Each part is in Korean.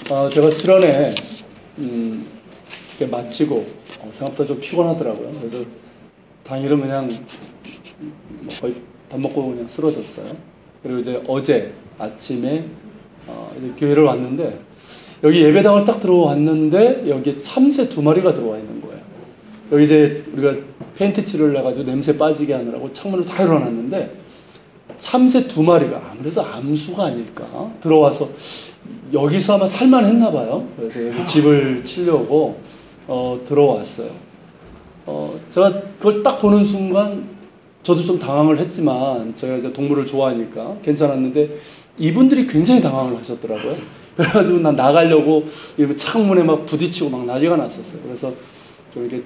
제가 수련회 이렇게 마치고 생각보다 좀 피곤하더라고요. 그래서 당일은 그냥 거의 밥 먹고 그냥 쓰러졌어요. 그리고 이제 어제 아침에 이제 교회를 왔는데 여기 예배당을 딱 들어왔는데 여기 참새 2마리가 들어와 있는 거예요. 여기 이제 우리가 페인트 칠을 해가지고 냄새 빠지게 하느라고 창문을 다 열어놨는데 참새 2마리가 아무래도 암수가 아닐까 들어와서 여기서 아마 살만했나 봐요. 그래서 여기 집을 치려고 들어왔어요. 제가 그걸 딱 보는 순간 저도 좀 당황을 했지만 제가 이제 동물을 좋아하니까 괜찮았는데 이분들이 굉장히 당황을 하셨더라고요. 그래가지고 난 나가려고 창문에 막 부딪히고 막 난리가 났었어요. 그래서 좀 이렇게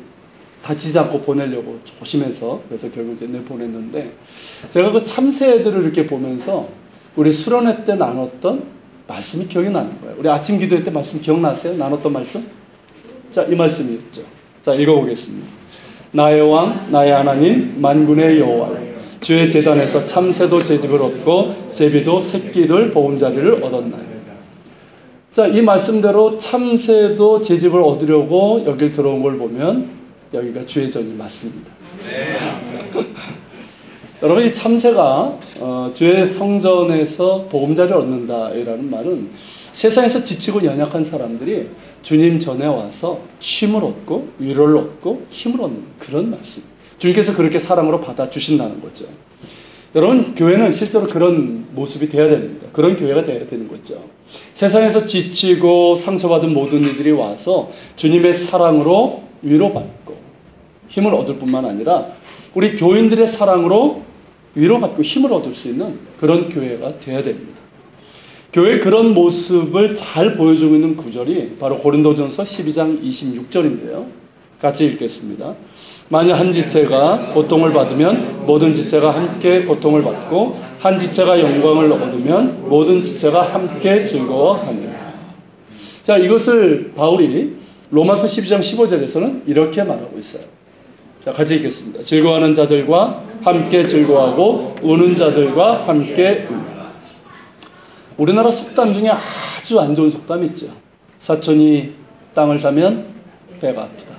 다치지 않고 보내려고 조심해서 그래서 결국 이제 내보냈는데 제가 그 참새들을 이렇게 보면서 우리 수련회 때 나눴던 말씀이 기억이 나는 거예요. 우리 아침 기도회 때 말씀 기억나세요? 나눴던 말씀? 자, 이 말씀이 있죠. 자, 읽어보겠습니다. 나의 왕, 나의 하나님, 만군의 여호와, 주의 제단에서 참새도 제집을 얻고 제비도 새끼들 보금자리를 얻었나요? 자, 이 말씀대로 참새도 제집을 얻으려고 여길 들어온 걸 보면 여기가 주의 전이 맞습니다. 네. 여러분, 이 참새가 주의 성전에서 보금자리를 얻는다라는 말은 세상에서 지치고 연약한 사람들이 주님 전에 와서 쉼을 얻고 위로를 얻고 힘을 얻는 그런 말씀. 주님께서 그렇게 사랑으로 받아주신다는 거죠. 여러분, 교회는 실제로 그런 모습이 되어야 됩니다. 그런 교회가 되어야 되는 거죠. 세상에서 지치고 상처받은 모든 이들이 와서 주님의 사랑으로 위로받고 힘을 얻을 뿐만 아니라 우리 교인들의 사랑으로 위로받고 힘을 얻을 수 있는 그런 교회가 되어야 됩니다. 교회의 그런 모습을 잘 보여주고 있는 구절이 바로 고린도전서 12장 26절인데요. 같이 읽겠습니다. 만일 한 지체가 고통을 받으면 모든 지체가 함께 고통을 받고 한 지체가 영광을 얻으면 모든 지체가 함께 즐거워하느니라. 자, 이것을 바울이 로마서 12장 15절에서는 이렇게 말하고 있어요. 자, 같이 읽겠습니다. 즐거워하는 자들과 함께 즐거워하고 우는 자들과 함께 우는. 우리나라 속담 중에 아주 안 좋은 속담이 있죠. 사촌이 땅을 사면 배가 아프다.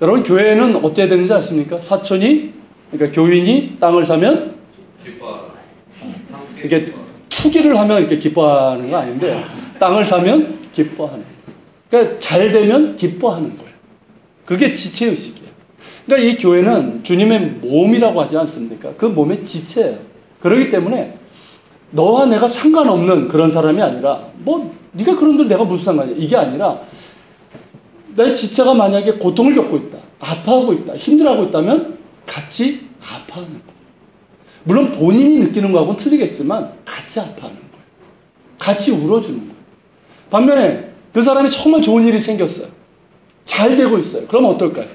여러분, 교회는 어때야 되는지 아십니까? 사촌이, 그러니까 교인이 땅을 사면 기뻐하라. 이게 투기를 하면 이렇게 기뻐하는 거 아닌데 땅을 사면 기뻐하는 거예요. 그러니까 잘 되면 기뻐하는 거예요. 그게 지체의식이에요. 그러니까 이 교회는 주님의 몸이라고 하지 않습니까? 그 몸의 지체예요. 그렇기 때문에 너와 내가 상관없는 그런 사람이 아니라 뭐 네가 그런데 내가 무슨 상관이야, 이게 아니라 내 지체가 만약에 고통을 겪고 있다, 아파하고 있다, 힘들어하고 있다면 같이 아파하는 거예요. 물론 본인이 느끼는 거하고는 틀리겠지만 같이 아파하는 거예요. 같이 울어주는 거예요. 반면에 그 사람이 정말 좋은 일이 생겼어요. 잘 되고 있어요. 그러면 어떨까요?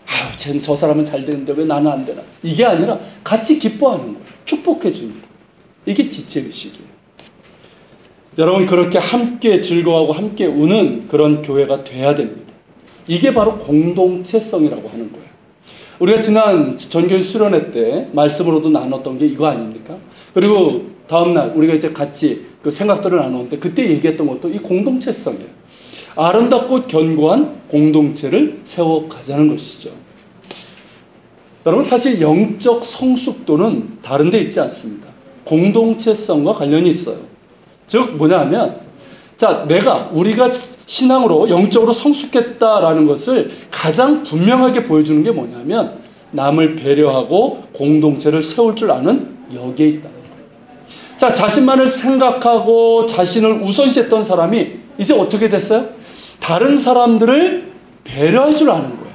아유, 쟤는 저 사람은 잘 되는데 왜 나는 안 되나? 이게 아니라 같이 기뻐하는 거예요. 축복해 주는 거예요. 이게 지체의식이에요. 여러분, 그렇게 함께 즐거워하고 함께 우는 그런 교회가 돼야 됩니다. 이게 바로 공동체성이라고 하는 거예요. 우리가 지난 전교회 수련회 때 말씀으로도 나눴던 게 이거 아닙니까? 그리고 다음날 우리가 이제 같이 그 생각들을 나눴는데 그때 얘기했던 것도 이 공동체성이에요. 아름답고 견고한 공동체를 세워가자는 것이죠. 여러분, 사실 영적 성숙도는 다른 데 있지 않습니다. 공동체성과 관련이 있어요. 즉 뭐냐 하면, 자, 우리가 신앙으로 영적으로 성숙했다라는 것을 가장 분명하게 보여주는 게 뭐냐면 남을 배려하고 공동체를 세울 줄 아는 여기에 있다는 거예요. 자, 자신만을 생각하고 자신을 우선시했던 사람이 이제 어떻게 됐어요? 다른 사람들을 배려할 줄 아는 거예요.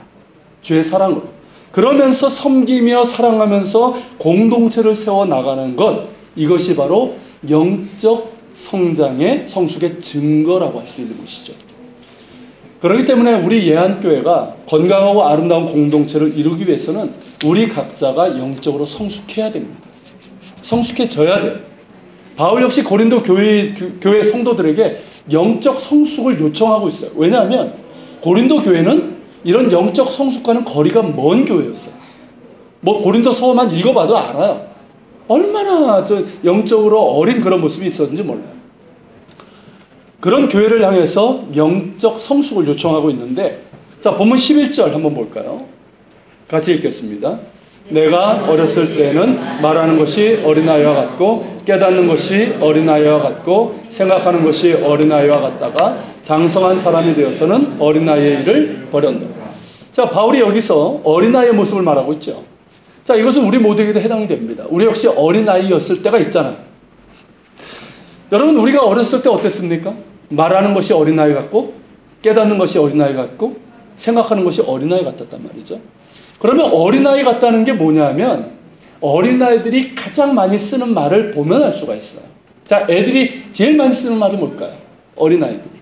주의 사랑으로. 그러면서 섬기며 사랑하면서 공동체를 세워나가는 것, 이것이 바로 영적 성장의 성숙의 증거라고 할 수 있는 것이죠. 그렇기 때문에 우리 예한교회가 건강하고 아름다운 공동체를 이루기 위해서는 우리 각자가 영적으로 성숙해야 됩니다. 성숙해져야 돼요. 바울 역시 고린도 교회 성도들에게 영적 성숙을 요청하고 있어요. 왜냐하면 고린도 교회는 이런 영적 성숙과는 거리가 먼 교회였어요. 뭐 고린도서만 읽어봐도 알아요. 얼마나 영적으로 어린 그런 모습이 있었는지 몰라요. 그런 교회를 향해서 영적 성숙을 요청하고 있는데, 자, 본문 11절 한번 볼까요? 같이 읽겠습니다. 내가 어렸을 때는 말하는 것이 어린아이와 같고 깨닫는 것이 어린아이와 같고 생각하는 것이 어린아이와 같다가 장성한 사람이 되어서는 어린아이의 일을 버렸노라. 자, 바울이 여기서 어린아이의 모습을 말하고 있죠. 자, 이것은 우리 모두에게도 해당이 됩니다. 우리 역시 어린아이였을 때가 있잖아요. 여러분, 우리가 어렸을 때 어땠습니까? 말하는 것이 어린아이 같고 깨닫는 것이 어린아이 같고 생각하는 것이 어린아이 같았단 말이죠. 그러면 어린아이 같다는 게 뭐냐면 어린아이들이 가장 많이 쓰는 말을 보면 알 수가 있어요. 자, 애들이 제일 많이 쓰는 말이 뭘까요? 어린아이들이.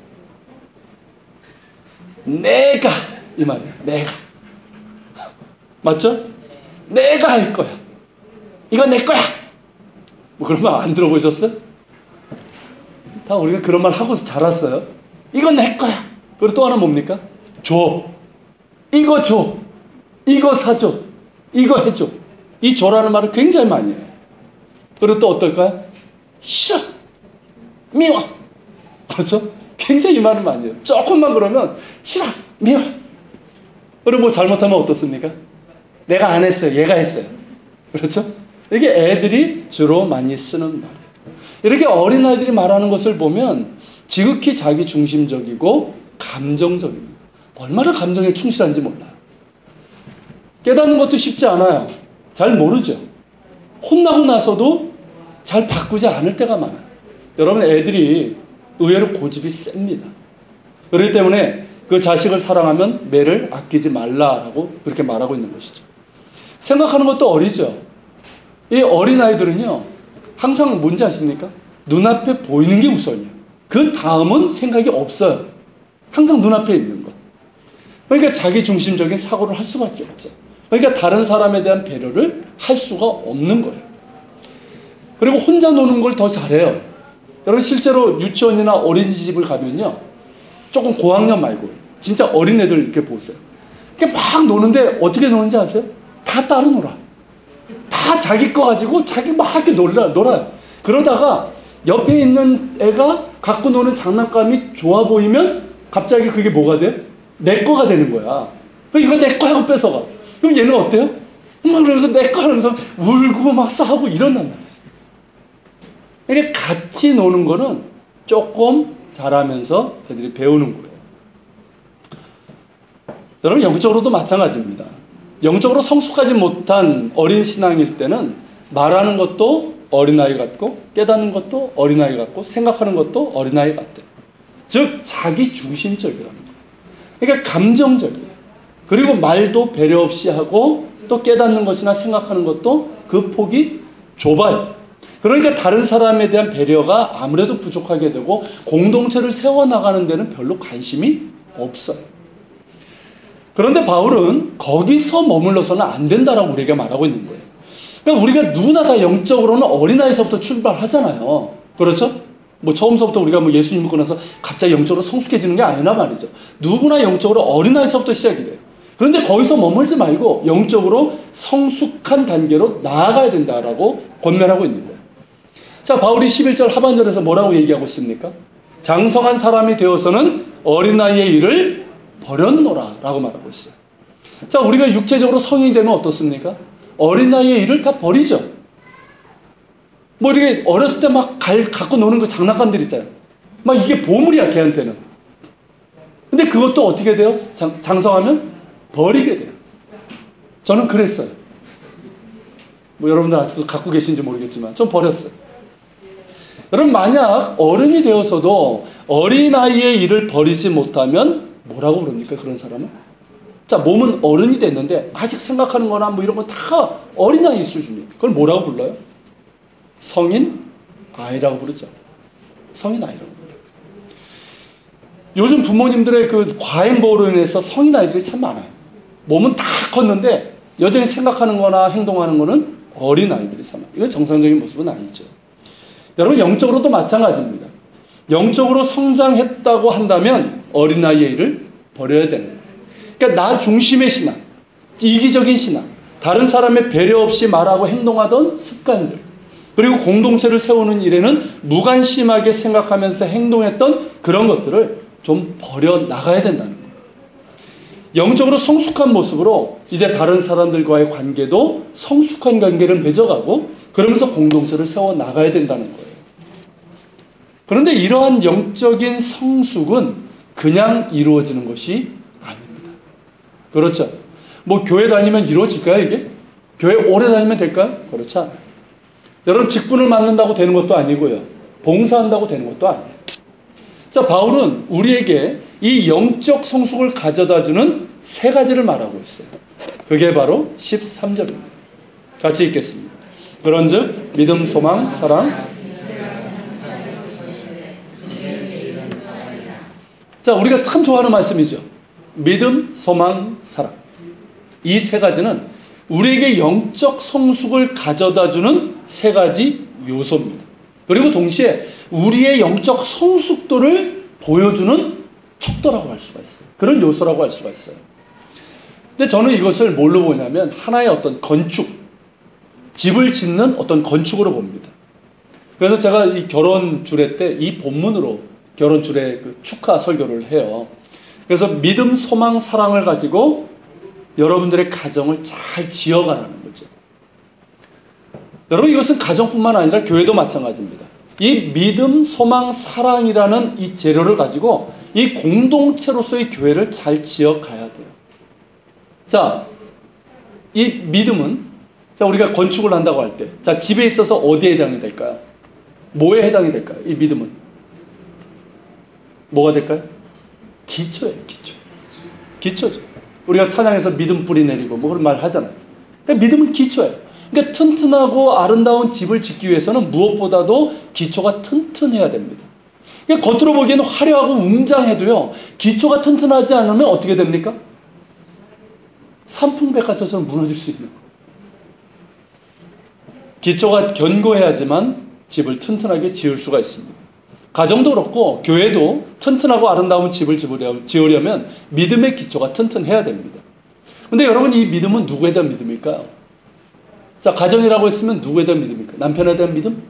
내가, 이 말이에요. 내가. 맞죠? 내가 할 거야. 이건 내 거야. 뭐 그런 말 안 들어보셨어요? 다 우리가 그런 말 하고 자랐어요. 이건 내 거야. 그리고 또 하나 뭡니까? 줘. 이거 줘. 이거 사줘. 이거 해줘. 이 줘라는 말을 굉장히 많이 해요. 그리고 또 어떨까요? 싫어. 미워. 그래서 굉장히 이 말을 많이 해요. 조금만 그러면 싫어. 미워. 그리고 뭐 잘못하면 어떻습니까? 내가 안 했어요. 얘가 했어요. 그렇죠? 이게 애들이 주로 많이 쓰는 말이에요. 이렇게 어린아이들이 말하는 것을 보면 지극히 자기중심적이고 감정적입니다. 얼마나 감정에 충실한지 몰라요. 깨닫는 것도 쉽지 않아요. 잘 모르죠. 혼나고 나서도 잘 바꾸지 않을 때가 많아요. 여러분, 애들이 의외로 고집이 셉니다. 그렇기 때문에 그 자식을 사랑하면 매를 아끼지 말라라고 그렇게 말하고 있는 것이죠. 생각하는 것도 어리죠. 이 어린아이들은요, 항상 뭔지 아십니까? 눈앞에 보이는 게 우선이에요. 그 다음은 생각이 없어요. 항상 눈앞에 있는 것. 그러니까 자기중심적인 사고를 할 수밖에 없죠. 그러니까 다른 사람에 대한 배려를 할 수가 없는 거예요. 그리고 혼자 노는 걸 더 잘해요. 여러분, 실제로 유치원이나 어린이집을 가면요, 조금 고학년 말고 진짜 어린애들 이렇게 보세요. 이렇게 막 노는데 어떻게 노는지 아세요? 다 따로 놀아. 다 자기 거 가지고 자기 막 이렇게 놀아요. 그러다가 옆에 있는 애가 갖고 노는 장난감이 좋아 보이면 갑자기 그게 뭐가 돼요? 내 거가 되는 거야. 이거 내 거 하고 뺏어가. 그럼 얘는 어때요? 막 그러면서 내 거 하면서 울고 막 싸우고 이런단 말이지. 이렇게 같이 노는 거는 조금 잘하면서 애들이 배우는 거예요. 여러분, 영적으로도 마찬가지입니다. 영적으로 성숙하지 못한 어린 신앙일 때는 말하는 것도 어린아이 같고 깨닫는 것도 어린아이 같고 생각하는 것도 어린아이 같대요. 즉 자기 중심적이라는 거예요. 그러니까 감정적이에요. 그리고 말도 배려 없이 하고 또 깨닫는 것이나 생각하는 것도 그 폭이 좁아요. 그러니까 다른 사람에 대한 배려가 아무래도 부족하게 되고 공동체를 세워나가는 데는 별로 관심이 없어요. 그런데 바울은 거기서 머물러서는 안 된다라고 우리에게 말하고 있는 거예요. 그러니까 우리가 누구나 다 영적으로는 어린아이서부터 출발하잖아요. 그렇죠? 뭐 처음서부터 우리가 뭐 예수 믿고 나서 갑자기 영적으로 성숙해지는 게 아니라 말이죠. 누구나 영적으로 어린아이서부터 시작이 돼요. 그런데 거기서 머물지 말고 영적으로 성숙한 단계로 나아가야 된다라고 권면하고 있는 거예요. 자, 바울이 11절 하반절에서 뭐라고 얘기하고 있습니까? 장성한 사람이 되어서는 어린아이의 일을 버렸노라 라고 말하고 있어요. 자, 우리가 육체적으로 성인이 되면 어떻습니까? 어린아이의 일을 다 버리죠. 뭐 이렇게 어렸을 때 막 갖고 노는 그 장난감들 있잖아요. 막 이게 보물이야, 걔한테는. 근데 그것도 어떻게 돼요? 장성하면 버리게 돼요. 저는 그랬어요. 뭐 여러분들 아직도 갖고 계신지 모르겠지만 좀 버렸어요. 여러분, 만약 어른이 되어서도 어린아이의 일을 버리지 못하면 뭐라고 부릅니까? 그런 사람은? 자, 몸은 어른이 됐는데 아직 생각하는 거나 뭐 이런 건 다 어린아이 수준이에요. 그걸 뭐라고 불러요? 성인 아이라고 부르죠. 성인 아이라고 불러요. 요즘 부모님들의 그 과잉보호로 인해서 성인 아이들이 참 많아요. 몸은 다 컸는데 여전히 생각하는 거나 행동하는 거는 어린 아이들이 참 많아요. 이건 정상적인 모습은 아니죠. 여러분, 영적으로도 마찬가지입니다. 영적으로 성장했다고 한다면 어린아이의 일을 버려야 되는 거예요. 그러니까 나 중심의 신앙, 이기적인 신앙, 다른 사람의 배려 없이 말하고 행동하던 습관들, 그리고 공동체를 세우는 일에는 무관심하게 생각하면서 행동했던 그런 것들을 좀 버려나가야 된다는 거예요. 영적으로 성숙한 모습으로 이제 다른 사람들과의 관계도 성숙한 관계를 맺어가고 그러면서 공동체를 세워나가야 된다는 거예요. 그런데 이러한 영적인 성숙은 그냥 이루어지는 것이 아닙니다. 그렇죠? 뭐 교회 다니면 이루어질까요, 이게? 교회 오래 다니면 될까요? 그렇지 않아요. 여러분 직분을 맡는다고 되는 것도 아니고요. 봉사한다고 되는 것도 아니에요. 자, 바울은 우리에게 이 영적 성숙을 가져다주는 세 가지를 말하고 있어요. 그게 바로 13절입니다. 같이 읽겠습니다. 그런즉 믿음, 소망, 사랑. 자, 우리가 참 좋아하는 말씀이죠. 믿음, 소망, 사랑. 이 세 가지는 우리에게 영적 성숙을 가져다주는 세 가지 요소입니다. 그리고 동시에 우리의 영적 성숙도를 보여주는 척도라고 할 수가 있어요. 그런 요소라고 할 수가 있어요. 근데 저는 이것을 뭘로 보냐면 하나의 어떤 건축, 집을 짓는 어떤 건축으로 봅니다. 그래서 제가 이 결혼 주례 때 이 본문으로 결혼 주례 그 축하 설교를 해요. 그래서 믿음, 소망, 사랑을 가지고 여러분들의 가정을 잘 지어가라는 거죠. 여러분 이것은 가정뿐만 아니라 교회도 마찬가지입니다. 이 믿음, 소망, 사랑이라는 이 재료를 가지고 이 공동체로서의 교회를 잘 지어가야 돼요. 자, 이 믿음은 자 우리가 건축을 한다고 할 때 자 집에 있어서 어디에 해당이 될까요? 뭐에 해당이 될까요? 이 믿음은 뭐가 될까요? 기초예요. 기초죠. 우리가 찬양에서 믿음 뿌리 내리고 뭐 그런 말 하잖아요. 그러니까 믿음은 기초예요. 그러니까 튼튼하고 아름다운 집을 짓기 위해서는 무엇보다도 기초가 튼튼해야 됩니다. 그러니까 겉으로 보기에는 화려하고 웅장해도요. 기초가 튼튼하지 않으면 어떻게 됩니까? 산풍백화처럼 무너질 수 있는 거예요. 기초가 견고해야지만 집을 튼튼하게 지을 수가 있습니다. 가정도 그렇고 교회도 튼튼하고 아름다운 집을 지으려면 믿음의 기초가 튼튼해야 됩니다. 근데 여러분 이 믿음은 누구에 대한 믿음일까요? 자, 가정이라고 했으면 누구에 대한 믿음일까요? 남편에 대한 믿음?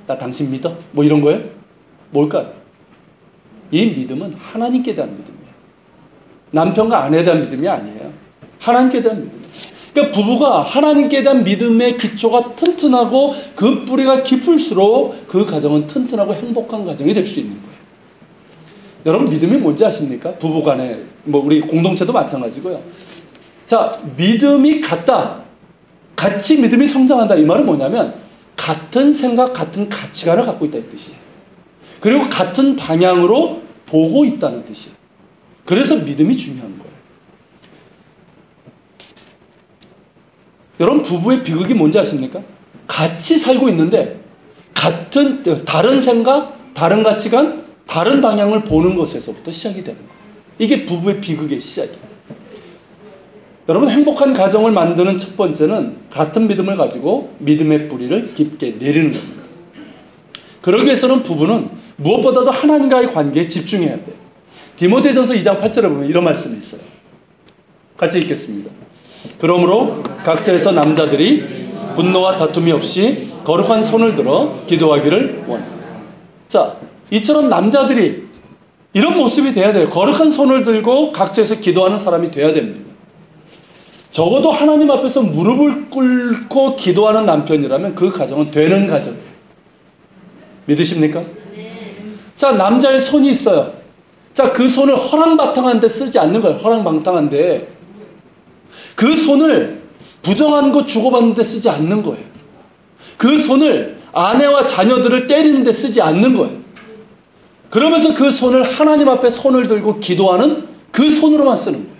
나 당신 믿어? 뭐 이런 거예요? 뭘까요? 이 믿음은 하나님께 대한 믿음이에요. 남편과 아내에 대한 믿음이 아니에요. 하나님께 대한 믿음이에요. 그러니까 부부가 하나님께 대한 믿음의 기초가 튼튼하고 그 뿌리가 깊을수록 그 가정은 튼튼하고 행복한 가정이 될 수 있는 거예요. 여러분 믿음이 뭔지 아십니까? 부부간에 뭐 우리 공동체도 마찬가지고요. 자, 믿음이 같다. 같이 믿음이 성장한다. 이 말은 뭐냐면 같은 생각, 같은 가치관을 갖고 있다 이 뜻이에요. 그리고 같은 방향으로 보고 있다는 뜻이에요. 그래서 믿음이 중요한 거예요. 여러분 부부의 비극이 뭔지 아십니까? 같이 살고 있는데 다른 생각, 다른 가치관, 다른 방향을 보는 것에서부터 시작이 되는 거예요. 이게 부부의 비극의 시작이에요. 여러분 행복한 가정을 만드는 첫 번째는 같은 믿음을 가지고 믿음의 뿌리를 깊게 내리는 겁니다. 그러기 위해서는 부부는 무엇보다도 하나님과의 관계에 집중해야 돼요. 디모데전서 2장 8절에 보면 이런 말씀이 있어요. 같이 읽겠습니다. 그러므로 각처에서 남자들이 분노와 다툼이 없이 거룩한 손을 들어 기도하기를 원합니다. 자, 이처럼 남자들이 이런 모습이 돼야 돼요. 거룩한 손을 들고 각처에서 기도하는 사람이 돼야 됩니다. 적어도 하나님 앞에서 무릎을 꿇고 기도하는 남편이라면 그 가정은 되는 가정이에요. 믿으십니까? 자, 남자의 손이 있어요. 자, 그 손을 허랑방탕한데 쓰지 않는 거예요. 허랑방탕한데 그 손을 부정한 거 주고받는 데 쓰지 않는 거예요. 그 손을 아내와 자녀들을 때리는 데 쓰지 않는 거예요. 그러면서 그 손을 하나님 앞에 손을 들고 기도하는 그 손으로만 쓰는 거예요.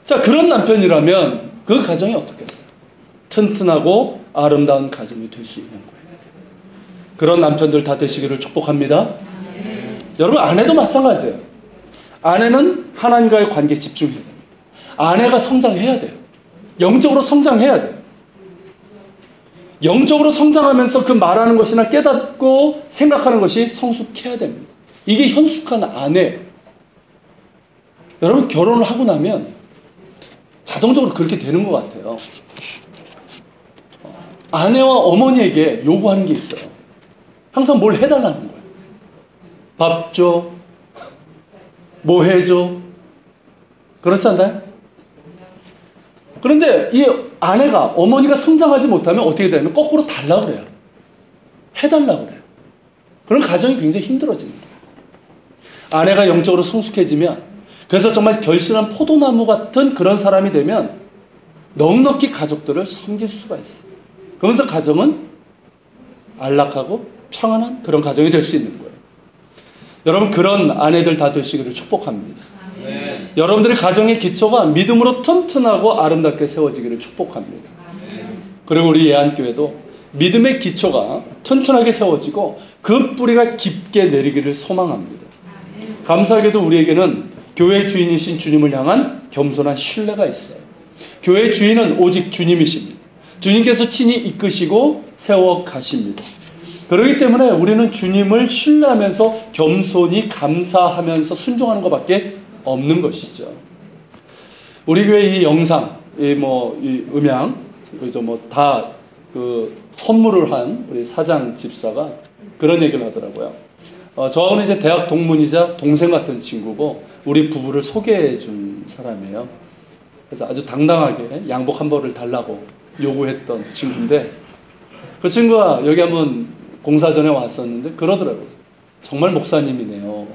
자, 그런 남편이라면 그 가정이 어떻겠어요? 튼튼하고 아름다운 가정이 될 수 있는 거예요. 그런 남편들 다 되시기를 축복합니다. 여러분 아내도 마찬가지예요. 아내는 하나님과의 관계에 집중해야 돼요. 아내가 성장해야 돼요. 영적으로 성장해야 돼요. 영적으로 성장하면서 그 말하는 것이나 깨닫고 생각하는 것이 성숙해야 됩니다. 이게 현숙한 아내예요. 여러분 결혼을 하고 나면 자동적으로 그렇게 되는 것 같아요. 아내와 어머니에게 요구하는 게 있어요. 항상 뭘 해달라는 거예요. 밥 줘, 뭐 해줘. 그렇지 않나요? 그런데 이 아내가, 어머니가 성장하지 못하면 어떻게 되냐면 거꾸로 달라고 그래요. 해달라고 그래요. 그런 가정이 굉장히 힘들어집니다. 아내가 영적으로 성숙해지면, 그래서 정말 결실한 포도나무 같은 그런 사람이 되면 넉넉히 가족들을 섬길 수가 있어요. 그러면서 가정은 안락하고 평안한 그런 가정이 될 수 있는 거예요. 여러분, 그런 아내들 다 되시기를 축복합니다. 네. 여러분들의 가정의 기초가 믿음으로 튼튼하고 아름답게 세워지기를 축복합니다. 네. 그리고 우리 예안교회도 믿음의 기초가 튼튼하게 세워지고 그 뿌리가 깊게 내리기를 소망합니다. 감사하게도 우리에게는 교회 주인이신 주님을 향한 겸손한 신뢰가 있어요. 교회 주인은 오직 주님이십니다. 주님께서 친히 이끄시고 세워 가십니다. 그렇기 때문에 우리는 주님을 신뢰하면서 겸손히 감사하면서 순종하는 것밖에 없는 것이죠. 우리 교회 이 영상, 이 음향, 다 헌물을 한 우리 사장 집사가 그런 얘기를 하더라고요. 저하고는 이제 대학 동문이자 동생 같은 친구고 우리 부부를 소개해 준 사람이에요. 그래서 아주 당당하게 양복 한 벌을 달라고 요구했던 친구인데, 그 친구가 여기 한번 공사 전에 왔었는데 그러더라고요. 정말 목사님이네요.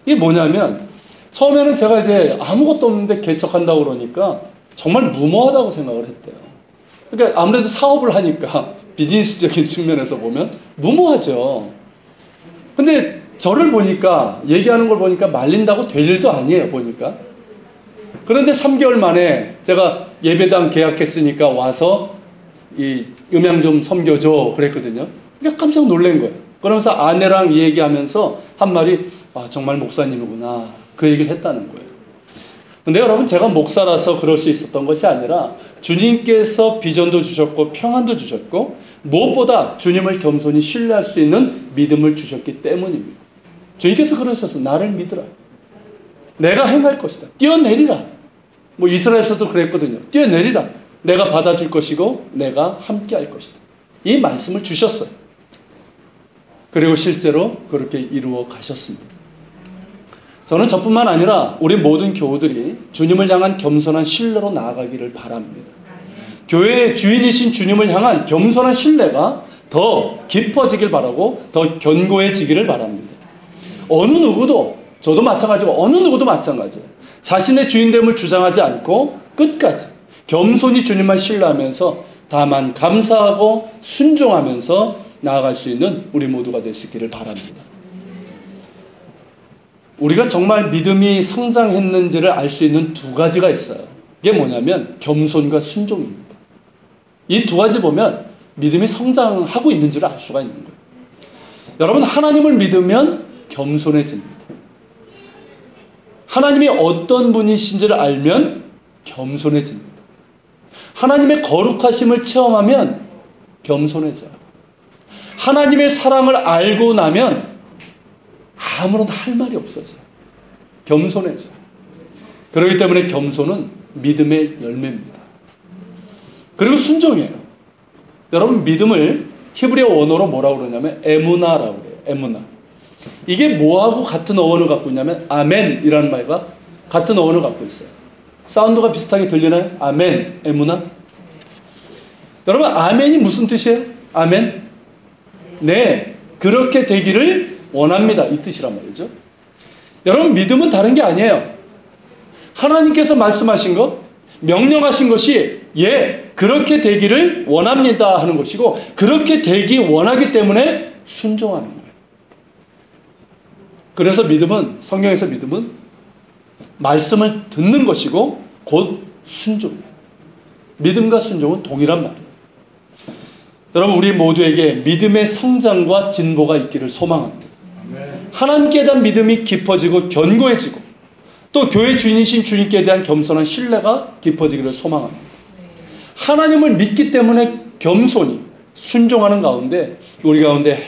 이게 뭐냐면, 처음에는 제가 이제 아무것도 없는데 개척한다고 그러니까 정말 무모하다고 생각을 했대요. 그러니까 아무래도 사업을 하니까 비즈니스적인 측면에서 보면 무모하죠. 근데 저를 보니까, 얘기하는 걸 보니까 말린다고 될 일도 아니에요, 보니까. 그런데 3개월 만에 제가 예배당 계약했으니까 와서 이 음향 좀 섬겨줘 그랬거든요. 그러니까 깜짝 놀란 거예요. 그러면서 아내랑 얘기하면서 한 말이, 아, 정말 목사님이구나, 그 얘기를 했다는 거예요. 근데 여러분, 제가 목사라서 그럴 수 있었던 것이 아니라 주님께서 비전도 주셨고 평안도 주셨고 무엇보다 주님을 겸손히 신뢰할 수 있는 믿음을 주셨기 때문입니다. 주님께서 그러셔서 나를 믿으라, 내가 행할 것이다, 뛰어내리라. 이스라엘에서도 그랬거든요. 뛰어내리라, 내가 받아줄 것이고 내가 함께 할 것이다. 이 말씀을 주셨어요. 그리고 실제로 그렇게 이루어 가셨습니다. 저는 저뿐만 아니라 우리 모든 교우들이 주님을 향한 겸손한 신뢰로 나아가기를 바랍니다. 교회의 주인이신 주님을 향한 겸손한 신뢰가 더 깊어지길 바라고 더 견고해지기를 바랍니다. 어느 누구도, 저도 마찬가지고 어느 누구도 마찬가지예요. 자신의 주인됨을 주장하지 않고 끝까지 겸손히 주님만 신뢰하면서 다만 감사하고 순종하면서 나아갈 수 있는 우리 모두가 될 수 있기를 바랍니다. 우리가 정말 믿음이 성장했는지를 알 수 있는 두 가지가 있어요. 이게 뭐냐면 겸손과 순종입니다. 이 두 가지 보면 믿음이 성장하고 있는지를 알 수가 있는 거예요. 여러분, 하나님을 믿으면 겸손해집니다. 하나님이 어떤 분이신지를 알면 겸손해집니다. 하나님의 거룩하심을 체험하면 겸손해져요. 하나님의 사랑을 알고 나면 아무런 할 말이 없어져요. 겸손해져요. 그렇기 때문에 겸손은 믿음의 열매입니다. 그리고 순종이에요. 여러분, 믿음을 히브리어 원어로 뭐라고 그러냐면 에무나라고 그래요. 에무나. 이게 뭐하고 같은 어원을 갖고 있냐면 아멘이라는 말과 같은 어원을 갖고 있어요. 사운드가 비슷하게 들리나요? 아멘, 에무나. 여러분, 아멘이 무슨 뜻이에요? 아멘? 네, 그렇게 되기를 원합니다, 이 뜻이란 말이죠. 여러분, 믿음은 다른 게 아니에요. 하나님께서 말씀하신 것, 명령하신 것이 그렇게 되기를 원합니다 하는 것이고, 그렇게 되기 원하기 때문에 순종하는 거예요. 그래서 믿음은, 성경에서 믿음은 말씀을 듣는 것이고 곧 순종이에요. 믿음과 순종은 동일한 말이에요. 여러분, 우리 모두에게 믿음의 성장과 진보가 있기를 소망합니다. 하나님께 대한 믿음이 깊어지고 견고해지고 또 교회 주인이신 주님께 대한 겸손한 신뢰가 깊어지기를 소망합니다. 하나님을 믿기 때문에 겸손히 순종하는 가운데 우리 가운데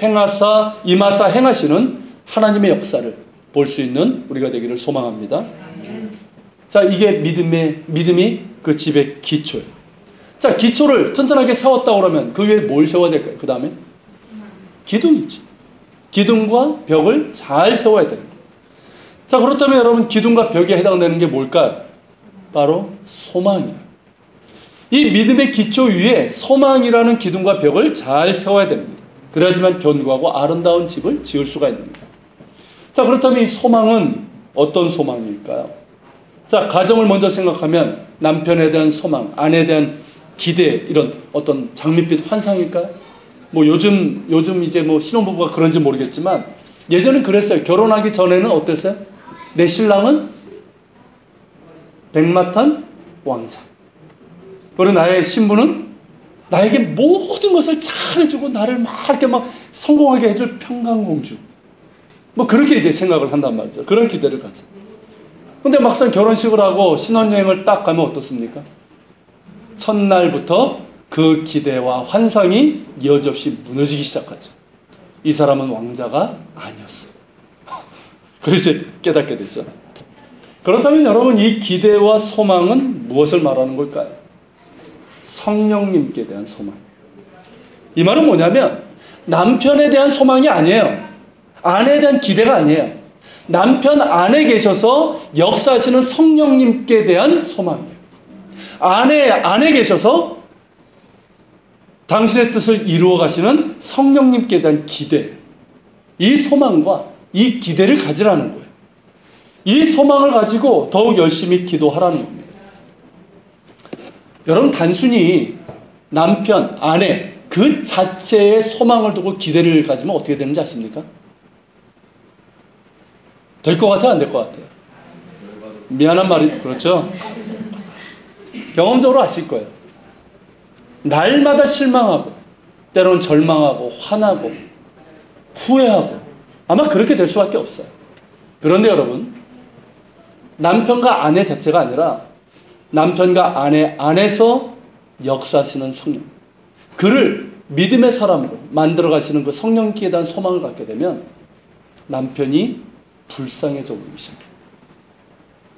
임하사 행하시는 하나님의 역사를 볼 수 있는 우리가 되기를 소망합니다. 자, 이게 믿음이 그 집의 기초예요. 자, 기초를 튼튼하게 세웠다고 그러면 그 위에 뭘 세워야 될까요? 그 다음에 기둥이죠. 기둥과 벽을 잘 세워야 되는 거예요. 자, 그렇다면 여러분 기둥과 벽에 해당되는 게 뭘까요? 바로 소망이에요. 이 믿음의 기초 위에 소망이라는 기둥과 벽을 잘 세워야 됩니다. 그래야지만 견고하고 아름다운 집을 지을 수가 있는 거예요. 자, 그렇다면 이 소망은 어떤 소망일까요? 자, 가정을 먼저 생각하면 남편에 대한 소망, 아내에 대한 기대, 이런 어떤 장밋빛 환상일까요? 뭐 요즘 이제 뭐 신혼부부가 그런지 모르겠지만 예전엔 그랬어요. 결혼하기 전에는 어땠어요? 내 신랑은 백마탄 왕자. 그리고 나의 신부는 나에게 모든 것을 잘해주고 나를 막 이렇게 막 성공하게 해줄 평강공주. 뭐 그렇게 이제 생각을 한단 말이죠. 그런 기대를 가져. 근데 막상 결혼식을 하고 신혼여행을 딱 가면 어떻습니까? 첫날부터 그 기대와 환상이 여지없이 무너지기 시작하죠. 이 사람은 왕자가 아니었어. 그래서 깨닫게 되죠. 그렇다면 여러분, 이 기대와 소망은 무엇을 말하는 걸까요? 성령님께 대한 소망. 이 말은 뭐냐면 남편에 대한 소망이 아니에요. 아내에 대한 기대가 아니에요. 남편 안에 계셔서 역사하시는 성령님께 대한 소망이에요. 아내 안에 계셔서 당신의 뜻을 이루어 가시는 성령님께 대한 기대, 이 소망과 이 기대를 가지라는 거예요. 이 소망을 가지고 더욱 열심히 기도하라는 겁니다. 여러분, 단순히 남편, 아내 그 자체의 소망을 두고 기대를 가지면 어떻게 되는지 아십니까? 될 것 같아요? 안 될 것 같아요? 미안한 말이, 그렇죠? 경험적으로 아실 거예요. 날마다 실망하고 때로는 절망하고 화나고 후회하고 아마 그렇게 될 수밖에 없어요. 그런데 여러분, 남편과 아내 자체가 아니라 남편과 아내 안에서 역사하시는 성령, 그를 믿음의 사람으로 만들어 가시는 그 성령께 대한 소망을 갖게 되면 남편이 불쌍해져 보이기 시작해요.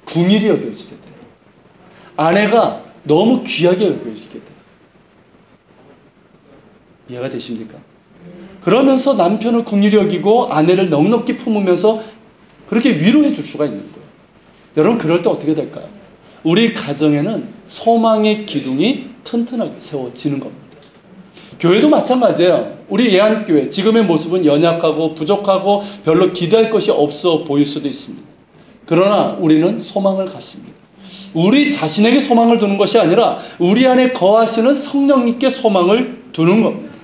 궁일이 여겨지게 돼요. 아내가 너무 귀하게 여겨지게 돼요. 이해가 되십니까? 그러면서 남편을 궁일히 여기고 아내를 넉넉히 품으면서 그렇게 위로해 줄 수가 있는 거예요. 여러분, 그럴 때 어떻게 될까요? 우리 가정에는 소망의 기둥이 튼튼하게 세워지는 겁니다. 교회도 마찬가지예요. 우리 예한교회 지금의 모습은 연약하고 부족하고 별로 기대할 것이 없어 보일 수도 있습니다. 그러나 우리는 소망을 갖습니다. 우리 자신에게 소망을 두는 것이 아니라 우리 안에 거하시는 성령님께 소망을 두는 겁니다.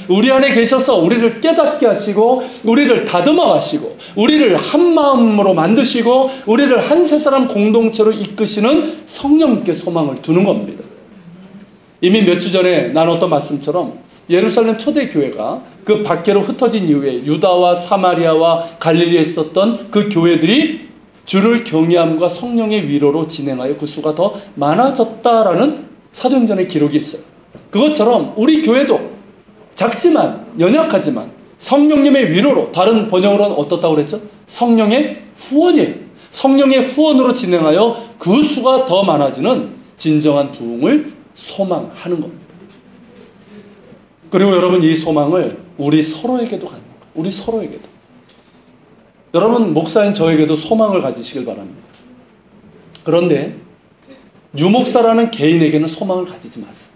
우리 안에 계셔서 우리를 깨닫게 하시고 우리를 다듬어 가시고 우리를 한 마음으로 만드시고 우리를 한 세 사람 공동체로 이끄시는 성령님께 소망을 두는 겁니다. 이미 몇 주 전에 나눴던 말씀처럼 예루살렘 초대교회가 그 밖으로 흩어진 이후에 유다와 사마리아와 갈릴리에 있었던 그 교회들이 주를 경외함과 성령의 위로로 진행하여 그 수가 더 많아졌다라는 사도행전의 기록이 있어요. 그것처럼 우리 교회도 작지만 연약하지만 성령님의 위로로, 다른 번역으로는 어떻다고 그랬죠? 성령의 후원이에요. 성령의 후원으로 진행하여 그 수가 더 많아지는 진정한 부흥을 소망하는 겁니다. 그리고 여러분, 이 소망을 우리 서로에게도 갖는 거예요. 우리 서로에게도. 여러분, 목사인 저에게도 소망을 가지시길 바랍니다. 그런데 유목사라는 개인에게는 소망을 가지지 마세요.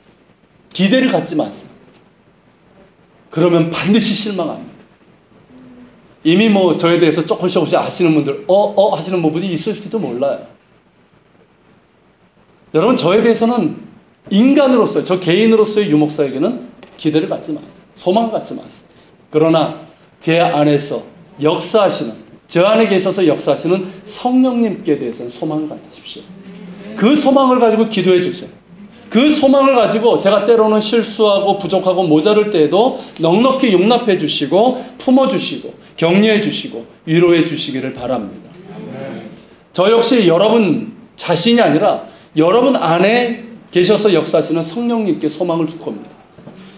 기대를 갖지 마세요. 그러면 반드시 실망합니다. 이미 뭐 저에 대해서 조금씩 아시는 분들 하시는 부분이 있을지도 몰라요. 여러분, 저에 대해서는 인간으로서, 저 개인으로서의 유목사에게는 기대를 갖지 마세요. 소망을 갖지 마세요. 그러나 제 안에서 역사하시는, 저 안에 계셔서 역사하시는 성령님께 대해서는 소망을 가지십시오. 그 소망을 가지고 기도해 주세요. 그 소망을 가지고 제가 때로는 실수하고 부족하고 모자랄 때에도 넉넉히 용납해 주시고 품어주시고 격려해 주시고 위로해 주시기를 바랍니다. 저 역시 여러분 자신이 아니라 여러분 안에 계셔서 역사하시는 성령님께 소망을 줄 겁니다.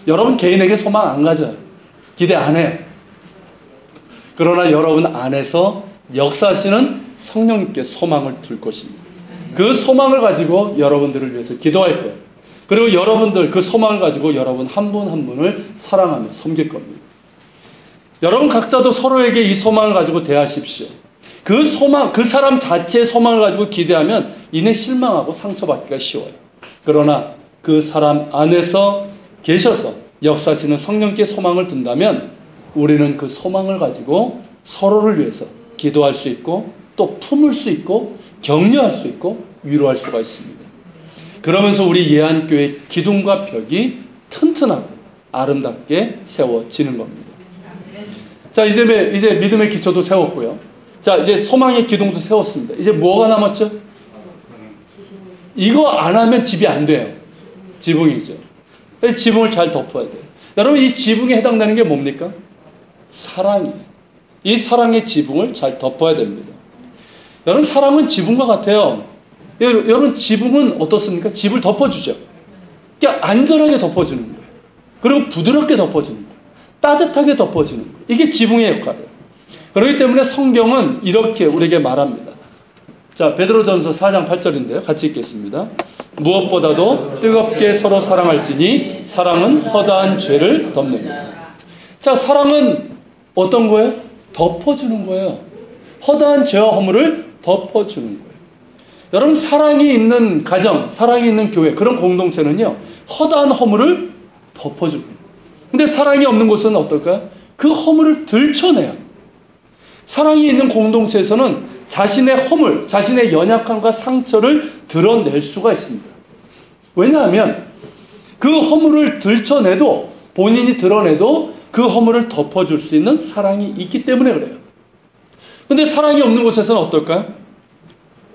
여러분 개인에게 소망 안 가져요. 기대 안 해요. 그러나 여러분 안에서 역사하시는 성령님께 소망을 둘 것입니다. 그 소망을 가지고 여러분들을 위해서 기도할 거예요. 그리고 여러분들 그 소망을 가지고 여러분 한 분 한 분을 사랑하며 섬길 겁니다. 여러분 각자도 서로에게 이 소망을 가지고 대하십시오. 그 소망, 그 사람 자체의 소망을 가지고 기대하면 이내 실망하고 상처받기가 쉬워요. 그러나 그 사람 안에서 계셔서 역사하시는 성령께 소망을 둔다면 우리는 그 소망을 가지고 서로를 위해서 기도할 수 있고 또 품을 수 있고 격려할 수 있고 위로할 수가 있습니다. 그러면서 우리 예안교회 기둥과 벽이 튼튼하고 아름답게 세워지는 겁니다. 자, 이제 믿음의 기초도 세웠고요. 자, 이제 소망의 기둥도 세웠습니다. 이제 뭐가 남았죠? 이거 안 하면 집이 안 돼요. 지붕이죠. 지붕을 잘 덮어야 돼요. 여러분, 이 지붕에 해당되는 게 뭡니까? 사랑이에요. 이 사랑의 지붕을 잘 덮어야 됩니다. 여러분, 사랑은 지붕과 같아요. 여러분, 지붕은 어떻습니까? 집을 덮어주죠. 그러니까 안전하게 덮어주는 거예요. 그리고 부드럽게 덮어주는 거예요. 따뜻하게 덮어주는 거예요. 이게 지붕의 역할이에요. 그렇기 때문에 성경은 이렇게 우리에게 말합니다. 자, 베드로전서 4장 8절인데요. 같이 읽겠습니다. 무엇보다도 뜨겁게 서로 사랑할지니 사랑은 허다한 죄를 덮느니라. 자, 사랑은 어떤 거예요? 덮어주는 거예요. 허다한 죄와 허물을 덮어주는 거예요. 여러분, 사랑이 있는 가정, 사랑이 있는 교회, 그런 공동체는요, 허다한 허물을 덮어줍니다. 근데 사랑이 없는 곳은 어떨까요? 그 허물을 들춰내요. 사랑이 있는 공동체에서는 자신의 허물, 자신의 연약함과 상처를 드러낼 수가 있습니다. 왜냐하면 그 허물을 들춰내도, 본인이 드러내도 그 허물을 덮어줄 수 있는 사랑이 있기 때문에 그래요. 근데 사랑이 없는 곳에서는 어떨까요?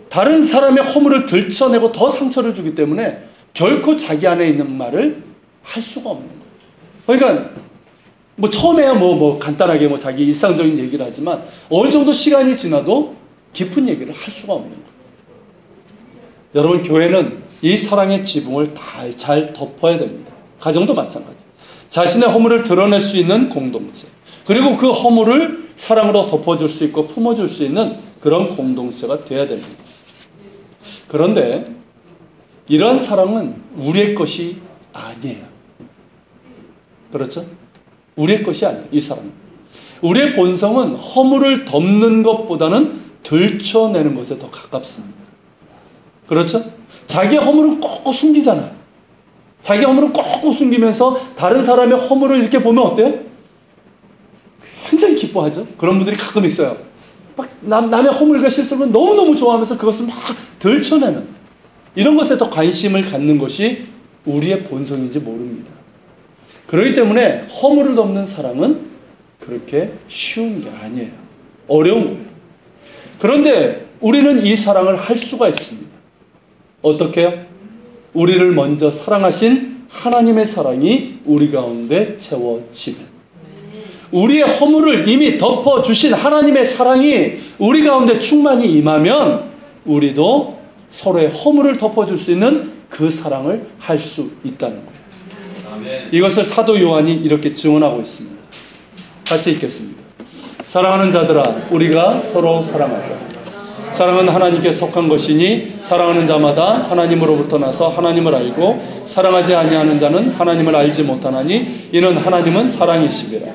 다른 사람의 허물을 들춰내고 더 상처를 주기 때문에 결코 자기 안에 있는 말을 할 수가 없는 거예요. 그러니까 뭐 처음에야 간단하게 자기 일상적인 얘기를 하지만 어느 정도 시간이 지나도 깊은 얘기를 할 수가 없는 거예요. 여러분, 교회는 이 사랑의 지붕을 잘 덮어야 됩니다. 가정도 마찬가지. 자신의 허물을 드러낼 수 있는 공동체, 그리고 그 허물을 사랑으로 덮어줄 수 있고 품어줄 수 있는 그런 공동체가 돼야 됩니다. 그런데 이런 사랑은 우리의 것이 아니에요. 그렇죠? 우리의 것이 아니에요. 이 사랑은. 우리의 본성은 허물을 덮는 것보다는 들춰내는 것에 더 가깝습니다. 그렇죠? 자기 허물은 꼭 숨기잖아요. 자기 허물은 꼭 숨기면서 다른 사람의 허물을 이렇게 보면 어때요? 굉장히 기뻐하죠? 그런 분들이 가끔 있어요. 막 남의 허물과 실수를 너무너무 좋아하면서 그것을 막 들춰내는, 이런 것에 더 관심을 갖는 것이 우리의 본성인지 모릅니다. 그렇기 때문에 허물을 덮는 사랑은 그렇게 쉬운 게 아니에요. 어려운 거예요. 그런데 우리는 이 사랑을 할 수가 있습니다. 어떻게 해요? 우리를 먼저 사랑하신 하나님의 사랑이 우리 가운데 채워지면, 우리의 허물을 이미 덮어주신 하나님의 사랑이 우리 가운데 충만히 임하면 우리도 서로의 허물을 덮어줄 수 있는 그 사랑을 할 수 있다는 거예요. 이것을 사도 요한이 이렇게 증언하고 있습니다. 같이 읽겠습니다. 사랑하는 자들아, 우리가 서로 사랑하자. 사랑은 하나님께 속한 것이니 사랑하는 자마다 하나님으로부터 나서 하나님을 알고 사랑하지 아니하는 자는 하나님을 알지 못하나니 이는 하나님은 사랑이시니라.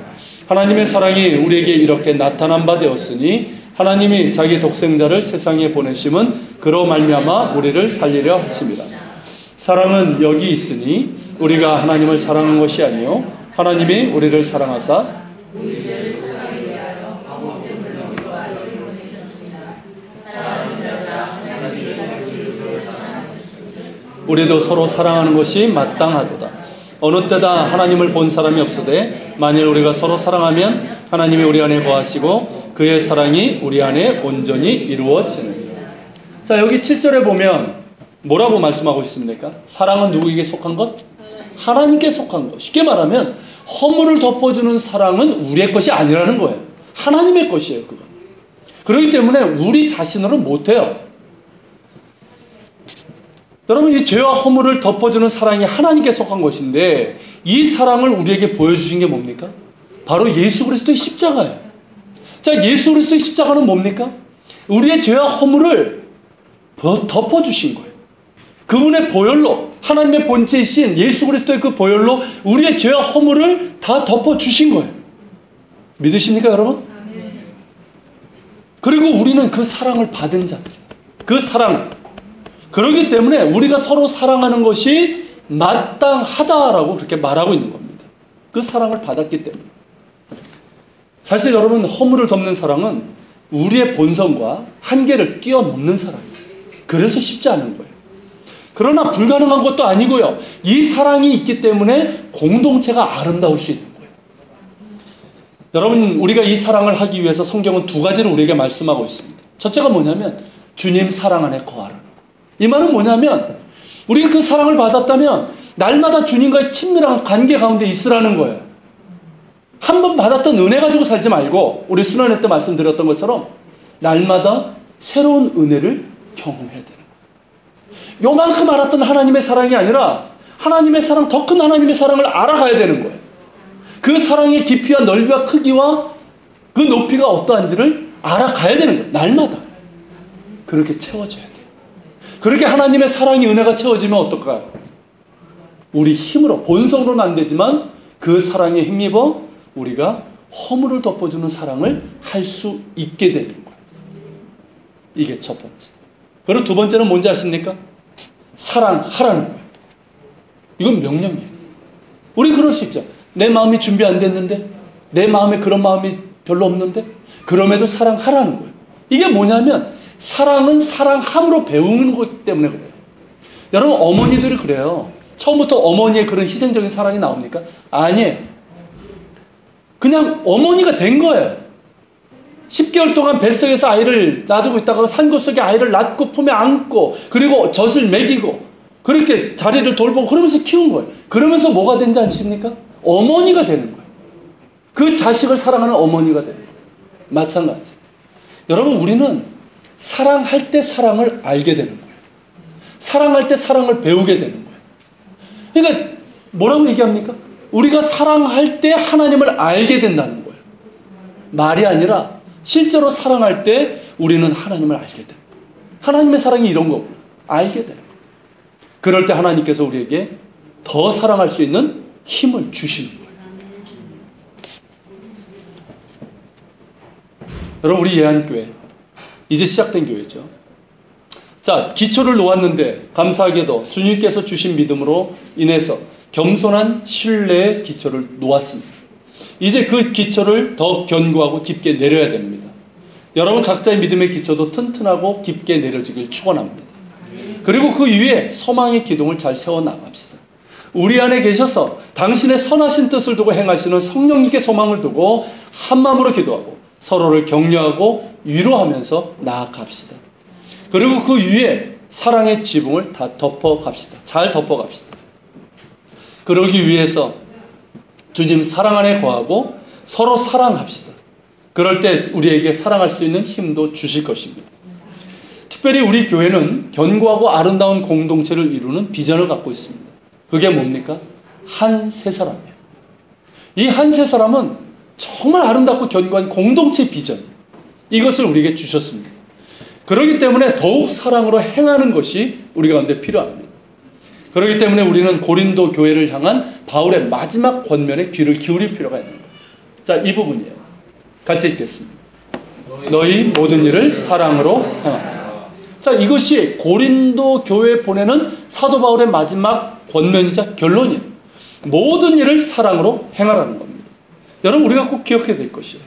하나님의 사랑이 우리에게 이렇게 나타난 바 되었으니 하나님이 자기 독생자를 세상에 보내심은 그로 말미암아 우리를 살리려 하심이라. 사랑은 여기 있으니 우리가 하나님을 사랑한 것이 아니요 하나님이 우리를 사랑하사 우리도 서로 사랑하는 것이 마땅하도다. 어느 때다 하나님을 본 사람이 없으되 만일 우리가 서로 사랑하면 하나님이 우리 안에 거하시고 그의 사랑이 우리 안에 온전히 이루어지느니라. 자, 여기 7절에 보면 뭐라고 말씀하고 있습니까? 사랑은 누구에게 속한 것? 하나님께 속한 것. 쉽게 말하면 허물을 덮어주는 사랑은 우리의 것이 아니라는 거예요. 하나님의 것이에요. 그건. 그렇기 때문에 우리 자신으로는 못해요. 여러분, 이 죄와 허물을 덮어주는 사랑이 하나님께 속한 것인데 이 사랑을 우리에게 보여주신 게 뭡니까? 바로 예수 그리스도의 십자가예요. 자, 예수 그리스도의 십자가는 뭡니까? 우리의 죄와 허물을 덮어주신 거예요. 그분의 보혈로, 하나님의 본체이신 예수 그리스도의 그 보혈로 우리의 죄와 허물을 다 덮어주신 거예요. 믿으십니까, 여러분? 그리고 우리는 그 사랑을 받은 자들이에요. 그 사랑. 그렇기 때문에 우리가 서로 사랑하는 것이 마땅하다라고 그렇게 말하고 있는 겁니다. 그 사랑을 받았기 때문에. 사실 여러분, 허물을 덮는 사랑은 우리의 본성과 한계를 뛰어넘는 사랑이에요. 그래서 쉽지 않은 거예요. 그러나 불가능한 것도 아니고요. 이 사랑이 있기 때문에 공동체가 아름다울 수 있는 거예요. 여러분, 우리가 이 사랑을 하기 위해서 성경은 두 가지를 우리에게 말씀하고 있습니다. 첫째가 뭐냐면 주님 사랑 안에 거하라. 이 말은 뭐냐면 우리가 그 사랑을 받았다면 날마다 주님과의 친밀한 관계 가운데 있으라는 거예요. 한 번 받았던 은혜 가지고 살지 말고 우리 순환회 때 말씀드렸던 것처럼 날마다 새로운 은혜를 경험해야 되는 거예요. 요만큼 알았던 하나님의 사랑이 아니라 하나님의 사랑, 더 큰 하나님의 사랑을 알아가야 되는 거예요. 그 사랑의 깊이와 넓이와 크기와 그 높이가 어떠한지를 알아가야 되는 거예요. 날마다. 그렇게 채워져야 돼요. 그렇게 하나님의 사랑이 은혜가 채워지면 어떨까요? 우리 힘으로, 본성으로는 안 되지만 그 사랑에 힘입어 우리가 허물을 덮어주는 사랑을 할 수 있게 되는 거예요. 이게 첫 번째. 그리고 두 번째는 뭔지 아십니까? 사랑하라는 거예요. 이건 명령이에요. 우리 그럴 수 있죠. 내 마음이 준비 안 됐는데, 내 마음에 그런 마음이 별로 없는데, 그럼에도 사랑하라는 거예요. 이게 뭐냐면 사랑은 사랑함으로 배우는 것 때문에 그래요. 여러분, 어머니들이 그래요. 처음부터 어머니의 그런 희생적인 사랑이 나옵니까? 아니에요. 그냥 어머니가 된 거예요. 10개월 동안 뱃속에서 아이를 놔두고 있다가 산골 속에 아이를 낳고 품에 안고 그리고 젖을 먹이고 그렇게 자리를 돌보고 그러면서 키운 거예요. 그러면서 뭐가 된지 아십니까? 어머니가 되는 거예요. 그 자식을 사랑하는 어머니가 되는 거예요. 마찬가지. 여러분, 우리는 사랑할 때 사랑을 알게 되는 거예요. 사랑할 때 사랑을 배우게 되는 거예요. 그러니까 뭐라고 얘기합니까? 우리가 사랑할 때 하나님을 알게 된다는 거예요. 말이 아니라 실제로 사랑할 때 우리는 하나님을 알게 됩니다. 하나님의 사랑이 이런 거구나. 알게 되는 거예요. 그럴 때 하나님께서 우리에게 더 사랑할 수 있는 힘을 주시는 거예요. 여러분, 우리 예한교회 이제 시작된 교회죠. 자, 기초를 놓았는데 감사하게도 주님께서 주신 믿음으로 인해서 겸손한 신뢰의 기초를 놓았습니다. 이제 그 기초를 더 견고하고 깊게 내려야 됩니다. 여러분, 각자의 믿음의 기초도 튼튼하고 깊게 내려지길 축원합니다. 그리고 그 위에 소망의 기둥을 잘 세워나갑시다. 우리 안에 계셔서 당신의 선하신 뜻을 두고 행하시는 성령님께 소망을 두고 한마음으로 기도하고 서로를 격려하고 위로하면서 나아갑시다. 그리고 그 위에 사랑의 지붕을 다 덮어갑시다. 잘 덮어갑시다. 그러기 위해서 주님 사랑 안에 거하고 서로 사랑합시다. 그럴 때 우리에게 사랑할 수 있는 힘도 주실 것입니다. 특별히 우리 교회는 견고하고 아름다운 공동체를 이루는 비전을 갖고 있습니다. 그게 뭡니까? 한 세 사람이에요. 이 한 세 사람은 정말 아름답고 견고한 공동체 비전, 이것을 우리에게 주셨습니다. 그렇기 때문에 더욱 사랑으로 행하는 것이 우리 가운데 필요합니다. 그렇기 때문에 우리는 고린도 교회를 향한 바울의 마지막 권면에 귀를 기울일 필요가 있는 거예요. 자, 이 부분이에요. 같이 읽겠습니다. 너희 모든 일을 사랑으로 행하라. 자, 이것이 고린도 교회에 보내는 사도 바울의 마지막 권면이자 결론이에요. 모든 일을 사랑으로 행하라는 겁니다. 여러분, 우리가 꼭 기억해야 될 것이에요.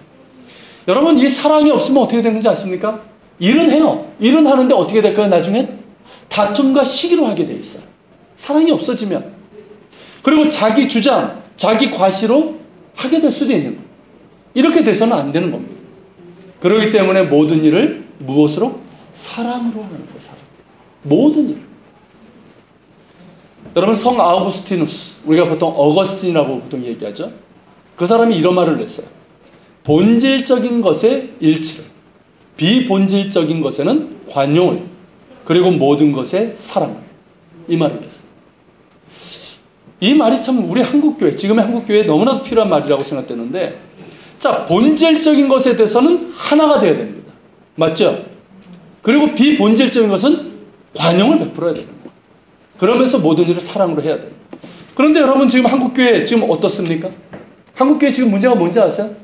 여러분, 이 사랑이 없으면 어떻게 되는지 아십니까? 일은 해요. 일은 하는데 어떻게 될까요? 나중엔 다툼과 시기로 하게 돼 있어요. 사랑이 없어지면. 그리고 자기 주장, 자기 과시로 하게 될 수도 있는 거예요. 이렇게 돼서는 안 되는 겁니다. 그렇기 때문에 모든 일을 무엇으로? 사랑으로 하는 거예요. 사랑. 모든 일. 여러분, 성 아우구스티누스, 우리가 보통 어거스틴이라고 보통 얘기하죠. 그 사람이 이런 말을 냈어요. 본질적인 것에 일치를, 비본질적인 것에는 관용을, 그리고 모든 것에 사랑을. 이 말을 했어요. 이 말이 참 우리 한국교회, 지금의 한국교회에 너무나도 필요한 말이라고 생각되는데, 자, 본질적인 것에 대해서는 하나가 되어야 됩니다. 맞죠? 그리고 비본질적인 것은 관용을 베풀어야 되는 거예요. 그러면서 모든 일을 사랑으로 해야 돼요. 그런데 여러분 지금 한국교회 지금 어떻습니까? 한국교회 지금 문제가 뭔지 아세요?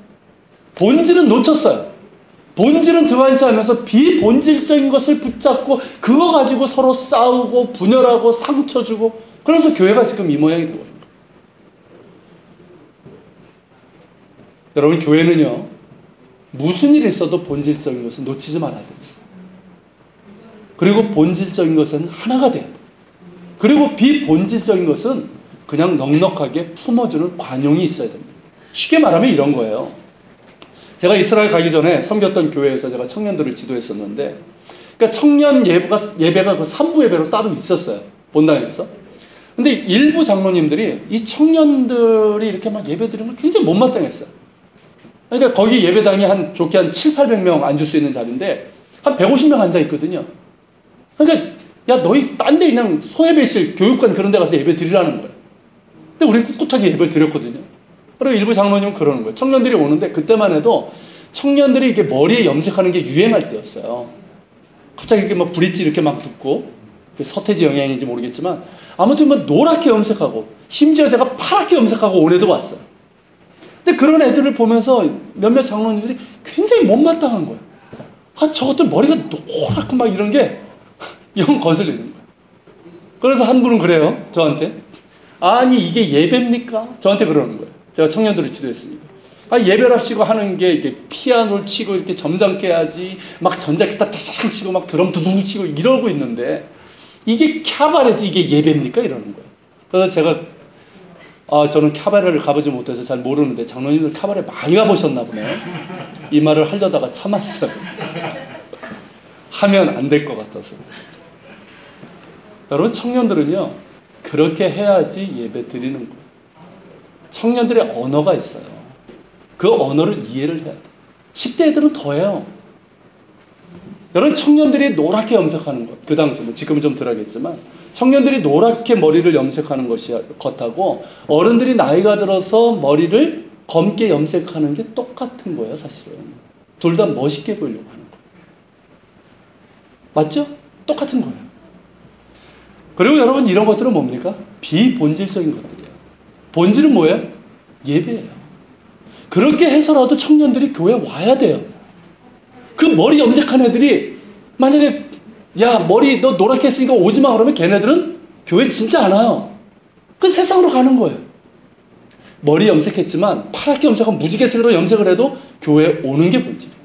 본질은 놓쳤어요. 본질은 등한시하면서 비본질적인 것을 붙잡고 그거 가지고 서로 싸우고 분열하고 상처 주고, 그래서 교회가 지금 이 모양이 되고 있는 거예요. 여러분, 교회는요, 무슨 일이 있어도 본질적인 것은 놓치지 말아야 되지. 그리고 본질적인 것은 하나가 돼야 돼. 그리고 비본질적인 것은 그냥 넉넉하게 품어주는 관용이 있어야 됩니다. 쉽게 말하면 이런 거예요. 제가 이스라엘 가기 전에 섬겼던 교회에서 제가 청년들을 지도했었는데, 그러니까 청년 예배가 그 3부 예배로 따로 있었어요. 본당에서. 근데 일부 장로님들이 이 청년들이 이렇게 막 예배 드리는 걸 굉장히 못마땅했어요. 그러니까 거기 예배당이 좋게 한 700~800명 앉을 수 있는 자리인데 한 150명 앉아 있거든요. 그러니까 야, 너희 딴 데 그냥 소예배실 교육관 그런 데 가서 예배 드리라는 거예요. 근데 우리는 꿋꿋하게 예배를 드렸거든요. 그리고 일부 장로님은 그러는 거예요. 청년들이 오는데, 그때만 해도 청년들이 이렇게 머리에 염색하는 게 유행할 때였어요. 갑자기 이렇게 막 브릿지 이렇게 막 듣고, 서태지 영향인지 모르겠지만 아무튼 뭐 노랗게 염색하고, 심지어 제가 파랗게 염색하고 온 애도 왔어요. 근데 그런 애들을 보면서 몇몇 장로님들이 굉장히 못마땅한 거예요. 아, 저것들 머리가 노랗고 막 이런 게 영 거슬리는 거예요. 그래서 한 분은 그래요, 저한테. 아니, 이게 예배입니까? 저한테 그러는 거예요. 제가 청년들을 지도했으니까. 아, 예배랍시고 하는 게 이게 피아노를 치고 이렇게 점잖게 해야지, 막 전자기타 차차차 치고 막 드럼 두둥 치고 이러고 있는데 이게 캬바레지, 이게 예배입니까? 이러는 거예요. 그래서 제가 저는 캬바레를 가보지 못해서 잘 모르는데 장로님들 캬바레 많이 가보셨나 보네요. 이 말을 하려다가 참았어요. 하면 안 될 것 같아서. 여러분, 청년들은요, 그렇게 해야지 예배 드리는 거예요. 청년들의 언어가 있어요. 그 언어를 이해를 해야 돼요. 10대 애들은 더해요. 여러분, 청년들이 노랗게 염색하는 것, 그 당시, 지금은 좀 덜하겠지만, 청년들이 노랗게 머리를 염색하는 것이 것하고 어른들이 나이가 들어서 머리를 검게 염색하는 게 똑같은 거예요, 사실은. 둘 다 멋있게 보이려고 하는 거예요. 맞죠? 똑같은 거예요. 그리고 여러분, 이런 것들은 뭡니까? 비본질적인 것들이에요. 본질은 뭐예요? 예배예요. 그렇게 해서라도 청년들이 교회에 와야 돼요. 그 머리 염색한 애들이 만약에 야, 머리 너 노랗게 했으니까 오지 마 그러면 걔네들은 교회 진짜 안 와요. 그 세상으로 가는 거예요. 머리 염색했지만 파랗게 염색하고 무지개색으로 염색을 해도 교회에 오는 게 본질이에요.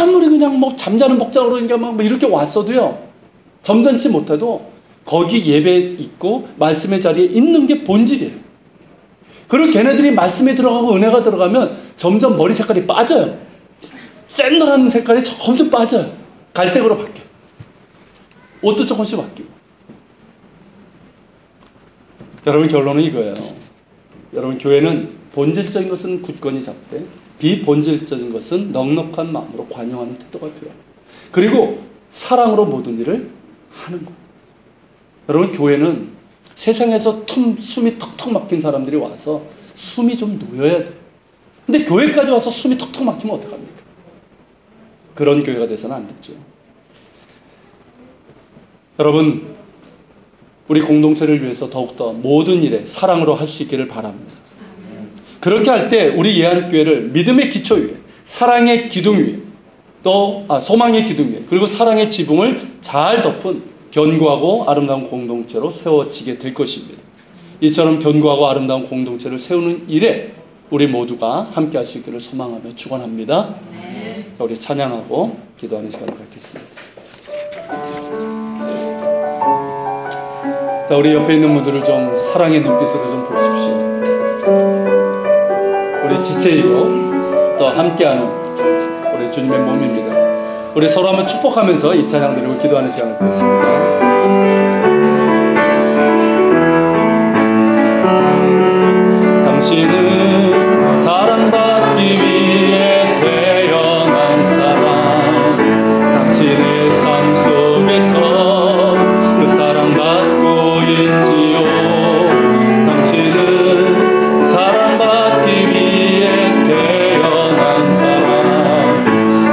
아무리 그냥 뭐 잠자는 복장으로 막 이렇게 왔어도요, 점잖지 못해도 거기 예배에 있고 말씀의 자리에 있는 게 본질이에요. 그리고 걔네들이 말씀에 들어가고 은혜가 들어가면 점점 머리 색깔이 빠져요. 샌노란 색깔이 점점 빠져요. 갈색으로 바뀌어요. 옷도 조금씩 바뀌고. 여러분, 결론은 이거예요. 여러분, 교회는 본질적인 것은 굳건히 잡되 비본질적인 것은 넉넉한 마음으로 관용하는 태도가 필요해요. 그리고 사랑으로 모든 일을 하는 거예요. 여러분, 교회는 세상에서 숨이 턱턱 막힌 사람들이 와서 숨이 좀 놓여야 돼요. 근데 교회까지 와서 숨이 턱턱 막히면 어떡합니까? 그런 교회가 돼서는 안 되죠. 여러분, 우리 공동체를 위해서 더욱더 모든 일에 사랑으로 할 수 있기를 바랍니다. 그렇게 할 때 우리 예한교회를 믿음의 기초 위에, 사랑의 기둥 위에, 또 소망의 기둥 위에, 그리고 사랑의 지붕을 잘 덮은 견고하고 아름다운 공동체로 세워지게 될 것입니다. 이처럼 견고하고 아름다운 공동체를 세우는 일에 우리 모두가 함께 할 수 있기를 소망하며 축원합니다. 네. 우리 찬양하고 기도하는 시간을 갖겠습니다. 자, 우리 옆에 있는 분들을 좀 사랑의 눈빛으로 좀 보십시오. 우리 지체이고 또 함께하는 우리 주님의 몸입니다. 우리 서로 한번 축복하면서 이 찬양 드리고 기도하는 시간을 갖겠습니다. 당신은 사랑받기 위해 태어난 사람, 당신의 삶 속에서 그 사랑받고 있지요. 당신은 사랑받기 위해 태어난 사람,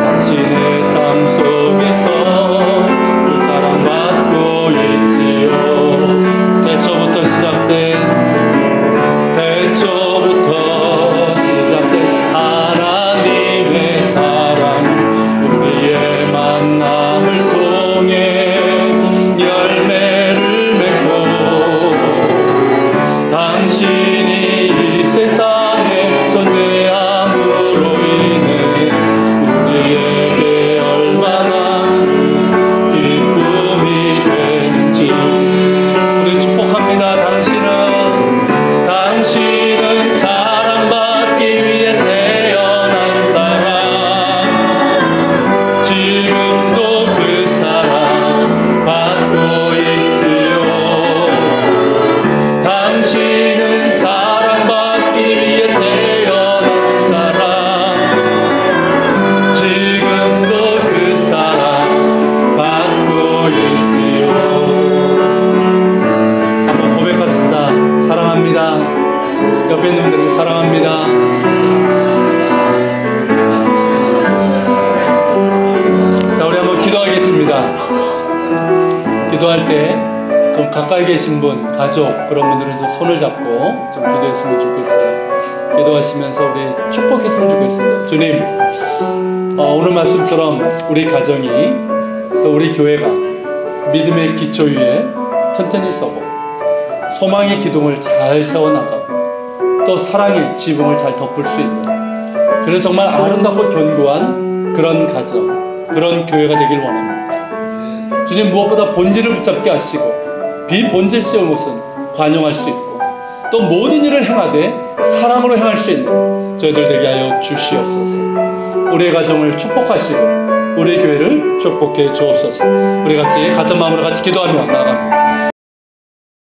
당신의 삶 속에서 그 사랑받고 있지요. 좀 가까이 계신 분, 가족 그런 분들은 좀 손을 잡고 좀 기도했으면 좋겠어요. 기도하시면서 우리 축복했으면 좋겠습니다. 주님, 오늘 말씀처럼 우리 가정이 또 우리 교회가 믿음의 기초 위에 튼튼히 서고 소망의 기둥을 잘 세워나가고 또 사랑의 지붕을 잘 덮을 수 있는, 그래서 정말 아름답고 견고한 그런 가정, 그런 교회가 되길 원합니다. 주님, 무엇보다 본질을 붙잡게 하시고 비본질적인 것은 관용할 수 있고 또 모든 일을 행하되 사랑으로 행할 수 있는 저희들 되게 하여 주시옵소서. 우리의 가정을 축복하시고 우리의 교회를 축복해 주옵소서. 우리 같이 같은 마음으로 같이 기도하며 나아갑니다.